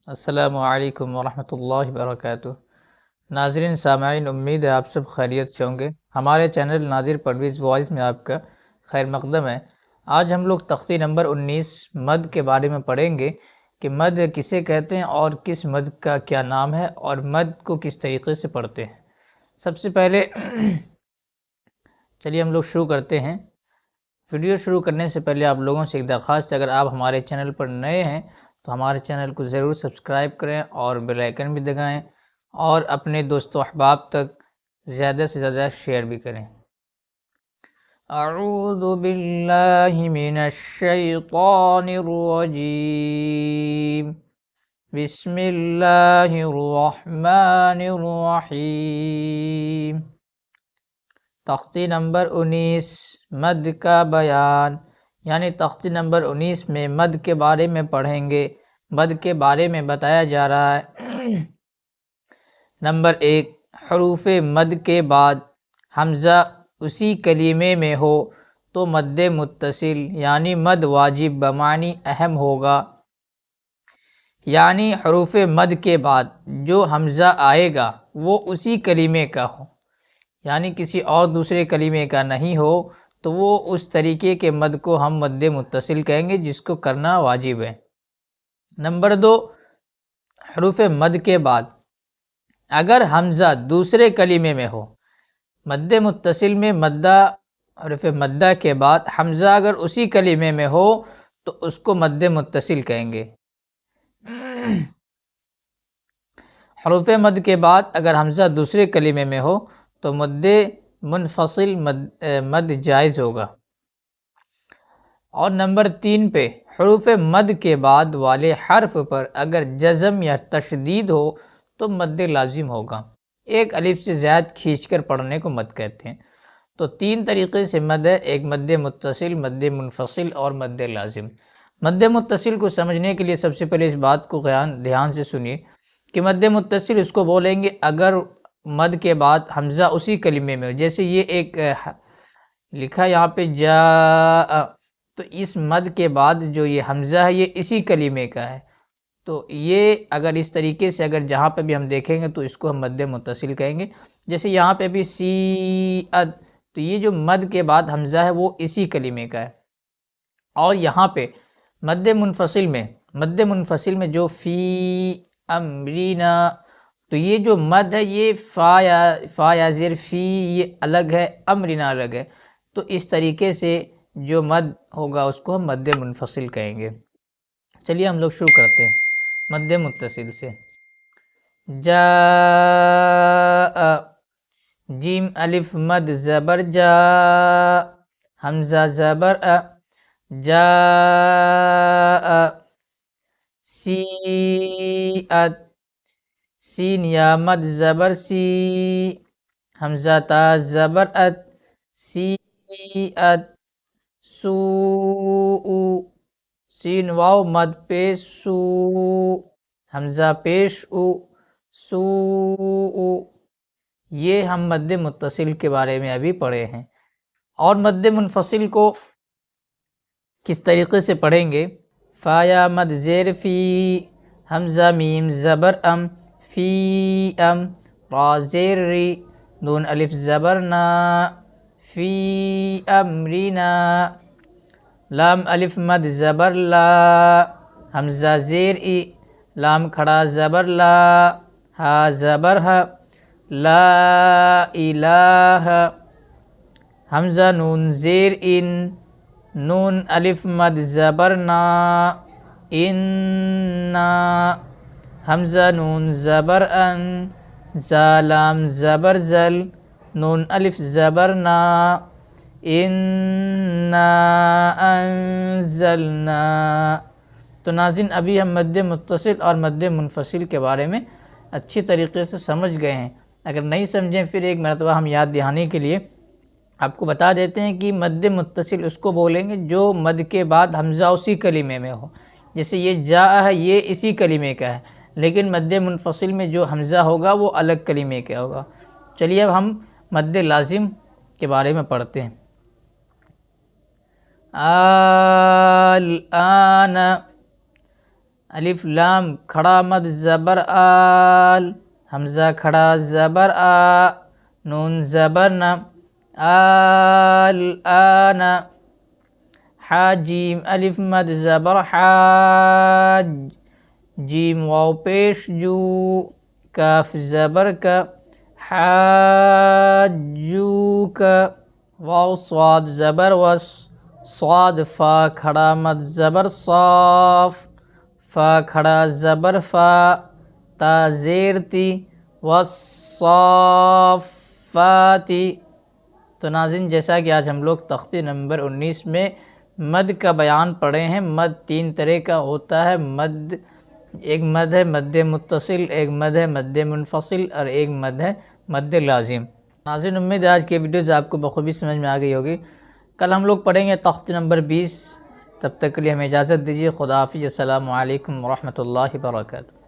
السلام علیکم ورحمۃ اللہ وبرکاتہ۔ ناظرین سامعین، امید ہے آپ سب خیریت سے ہوں گے۔ ہمارے چینل ناظر پرویز وائس میں آپ کا خیر مقدم ہے۔ آج ہم لوگ تختی نمبر 19 مد کے بارے میں پڑھیں گے کہ مد کسے کہتے ہیں اور کس مد کا کیا نام ہے اور مد کو کس طریقے سے پڑھتے ہیں۔ سب سے پہلے چلیے ہم لوگ شروع کرتے ہیں۔ ویڈیو شروع کرنے سے پہلے آپ لوگوں سے ایک درخواست ہے، اگر آپ ہمارے چینل پر نئے ہیں تو ہمارے چینل کو ضرور سبسکرائب کریں اور بیل آئیکن بھی دبائیں اور اپنے دوست و احباب تک زیادہ سے زیادہ شیئر بھی کریں۔ اعوذ باللہ من الشیطان الرجیم، بسم اللہ الرحمن الرحیم۔ تختی نمبر 19 مد کا بیان، یعنی تختی نمبر 19 میں مد کے بارے میں پڑھیں گے۔ مد کے بارے میں بتایا جا رہا ہے۔ نمبر 1، حروف مد کے بعد حمزہ اسی کلمے میں ہو تو مد متصل یعنی مد واجب بمعنی اہم ہوگا۔ یعنی حروف مد کے بعد جو حمزہ آئے گا وہ اسی کلمے کا ہو، یعنی کسی اور دوسرے کلمے کا نہیں ہو، تو وہ اس طریقے کے مد کو ہم مد متصل کہیں گے جس کو کرنا واجب ہے۔ نمبر 2، حروف مد کے بعد اگر حمزہ دوسرے کلمے میں ہو، مد متصل میں مدہ حروف مدہ کے بعد حمزہ اگر اسی کلمے میں ہو تو اس کو مد متصل کہیں گے۔ حروف مد کے بعد اگر حمزہ دوسرے کلمے میں ہو تو مد منفصل مد جائز ہوگا۔ اور نمبر 3 پہ حروف مد کے بعد والے حرف پر اگر جزم یا تشدید ہو تو مد لازم ہوگا۔ ایک الف سے زائد کھینچ کر پڑھنے کو مد کہتے ہیں۔ تو 3 طریقے سے مد ہے، ایک مد متصل، مد منفصل اور مد لازم۔ مد متصل کو سمجھنے کے لیے سب سے پہلے اس بات کو دھیان سے سنیے کہ مد متصل اس کو بولیں گے اگر مد کے بعد حمزہ اسی کلمے میں ہو۔ جیسے یہ ایک لکھا یہاں پہ جا، تو اس مد کے بعد جو یہ حمزہ ہے یہ اسی کلمے کا ہے، تو یہ اگر اس طریقے سے اگر جہاں پہ بھی ہم دیکھیں گے تو اس کو ہم مد متصل کہیں گے۔ جیسے یہاں پہ بھی سیئت، تو یہ جو مد کے بعد حمزہ ہے وہ اسی کلمے کا ہے۔ اور یہاں پہ مد منفصل میں جو فی امرینا، تو یہ جو مد ہے یہ فا یا زیر فی یہ الگ ہے، امرینا الگ ہے، تو اس طریقے سے جو مد ہوگا اس کو ہم مد منفصل کہیں گے۔ چلیے ہم لوگ شروع کرتے ہیں مد متصل سے۔ جا، جیم الف مد زبر جا، حمزہ زبر جا، سیئت، سین یا مد زبر سی، حمزہ تا زبر ات، سیئت، سوء، سین واو مد پیش سو، حمزہ پیش او، سوء۔ یہ ہم مد متصل کے بارے میں ابھی پڑھے ہیں۔ اور مد منفصل کو کس طریقے سے پڑھیں گے؟ فا یا مد زیر فی، حمزہ میم زبر ام، فی ام، را زیر ری، نون الف زبر نا، فی امرینا، لام الف مد زبر لا، حمزہ زیر ای، لام کھڑا زبر لا، ہا زبر ہا، لا الہ، حمزہ نون زیر ان، نون الف مد زبر نا، اننا، حمزہ نون زبر ان، زا لام زبر زل، نون الف زبر نا، انا انزلنا۔ تو ناظرین ابھی ہم مد متصل اور مد منفصل کے بارے میں اچھی طریقے سے سمجھ گئے ہیں۔ اگر نہیں سمجھیں پھر ایک مرتبہ ہم یاد دہانی کے لیے آپ کو بتا دیتے ہیں کہ مد متصل اس کو بولیں گے جو مد کے بعد حمزہ اسی کلمے میں ہو۔ جیسے یہ جا ہے یہ اسی کلمے کا ہے، لیکن مد منفصل میں جو حمزہ ہوگا وہ الگ کلمے کا ہوگا۔ چلیے اب ہم مد لازم کے بارے میں پڑھتے ہیں۔ الآن، الف لام کھڑا مد زبر آل، حمزہ کھڑا زبر آ، نون زبر نا، آل آنا، حا جیم الف مد زبر حاج، جیم واو پیش جو، کاف زبر کا، حاجوک، واو صاد زبر وس، صاد فا کھڑا مد زبر صاف، فا کھڑا زبر فا، تا زیر تی، والصافاتی۔ تو ناظرین جیسا کہ آج ہم لوگ تختی نمبر 19 میں مد کا بیان پڑھے ہیں۔ مد تین طرح کا ہوتا ہے، ایک مد ہے مد متصل، ایک مد ہے مد منفصل، اور ایک مد ہے مد لازم۔ ناظرین امید ہے آج کی ویڈیوز آپ کو بخوبی سمجھ میں آ گئی ہوگی۔ کل ہم لوگ پڑھیں گے تختی نمبر 20۔ تب تک کے لیے ہمیں اجازت دیجیے۔ خدا حافظ۔ السلام علیکم ورحمۃ اللہ وبرکاتہ۔